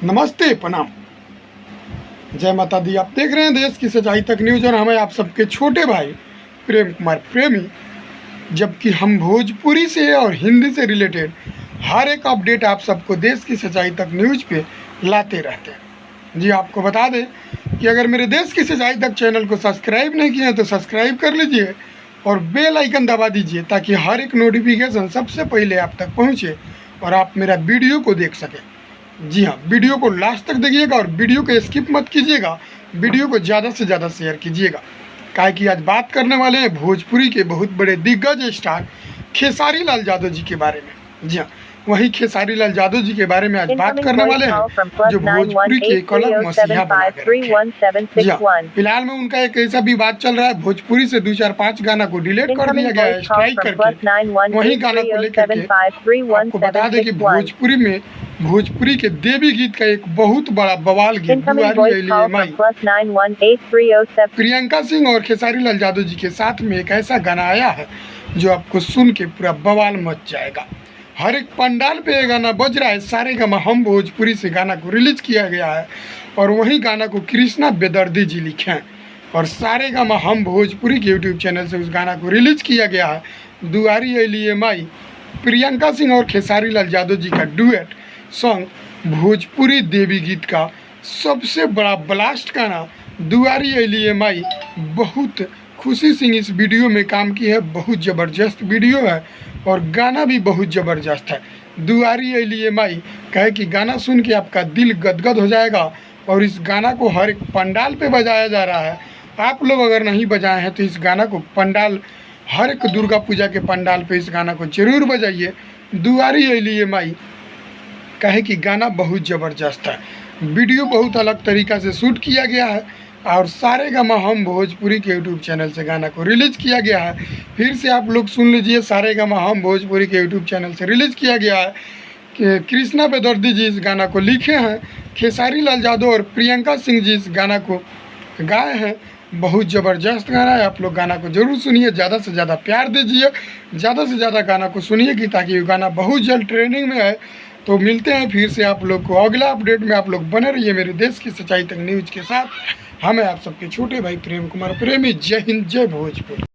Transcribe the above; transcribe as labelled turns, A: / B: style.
A: नमस्ते, प्रणाम, जय माता दी। आप देख रहे हैं देश की सच्चाई तक न्यूज़ और हमें आप सबके छोटे भाई प्रेम कुमार प्रेमी। जबकि हम भोजपुरी से और हिंदी से रिलेटेड हर एक अपडेट आप सबको देश की सच्चाई तक न्यूज़ पे लाते रहते हैं। जी, आपको बता दें कि अगर मेरे देश की सच्चाई तक चैनल को सब्सक्राइब नहीं किए हैं तो सब्सक्राइब कर लीजिए और बेल आइकन दबा दीजिए ताकि हर एक नोटिफिकेशन सबसे पहले आप तक पहुँचे और आप मेरा वीडियो को देख सकें। जी हाँ, वीडियो को लास्ट तक देखिएगा और वीडियो को स्किप मत कीजिएगा, वीडियो को ज़्यादा से ज़्यादा शेयर कीजिएगा। काहे कि आज बात करने वाले हैं भोजपुरी के बहुत बड़े दिग्गज स्टार खेसारी लाल यादव जी के बारे में। जी हाँ, वहीं खेसारी लाल यादव जी के बारे में आज बात करने वाले हैं जो भोजपुरी के कलम मसीहा बना के रखे। जी हाँ, फिलहाल में उनका एक ऐसा विवाद चल रहा है, भोजपुरी से 2-4-5 गाना को डिलीट कर दिया गया है स्ट्राइक करके। वहीं गाना को लेकर के आपको बता दें कि भोजपुरी के देवी गीत का एक बहुत बड़ा बवाल गीत प्रियंका सिंह और खेसारी लाल यादव जी के साथ में एक ऐसा गाना आया है जो आपको सुन के पूरा बवाल मच जाएगा। हर एक पंडाल पे ये गाना बज रहा है। सारेगामा हम भोजपुरी से गाना को रिलीज किया गया है और वही गाना को कृष्णा बेदर्दी जी लिखे हैं और सारेगामा हम भोजपुरी के यूट्यूब चैनल से उस गाना को रिलीज किया गया है। दुआरी अइलिए माई प्रियंका सिंह और खेसारी लाल यादव जी का डुएट सॉन्ग भोजपुरी देवी गीत का सबसे बड़ा ब्लास्ट गाना दुआरी अइलिए माई। बहुत खुशी सिंह इस वीडियो में काम की है, बहुत ज़बरदस्त वीडियो है और गाना भी बहुत ज़बरदस्त है। दुआरी अइलिए माई कहे कि गाना सुन के आपका दिल गदगद हो जाएगा और इस गाना को हर एक पंडाल पे बजाया जा रहा है। आप लोग अगर नहीं बजाए हैं तो इस गाना को पंडाल, हर एक दुर्गा पूजा के पंडाल पे इस गाना को जरूर बजाइए। दुआरी अइलिए माई कहे कि गाना बहुत ज़बरदस्त है। वीडियो बहुत अलग तरीक़ा से शूट किया गया है और सारेगामा हम भोजपुरी के यूट्यूब चैनल से गाना को रिलीज़ किया गया है। फिर से आप लोग सुन लीजिए, सारेगामा हम भोजपुरी के यूट्यूब चैनल से रिलीज़ किया गया है कि कृष्णा बेदर्दी जी इस गाना को लिखे हैं, खेसारी लाल यादव और प्रियंका सिंह जी इस गाना को गाए हैं। बहुत ज़बरदस्त गाना है, आप लोग गाना को ज़रूर सुनिए, ज़्यादा से ज़्यादा प्यार दीजिए, ज़्यादा से ज़्यादा गाना को सुनिए कि ताकि ये गाना बहुत जल्द ट्रेंडिंग में है। तो मिलते हैं फिर से आप लोग को अगला अपडेट में। आप लोग बने रहिए मेरे देश की सच्चाई तक न्यूज़ के साथ। हमें आप सबके छोटे भाई प्रेम कुमार प्रेमी। जय हिंद, जय भोजपुरी।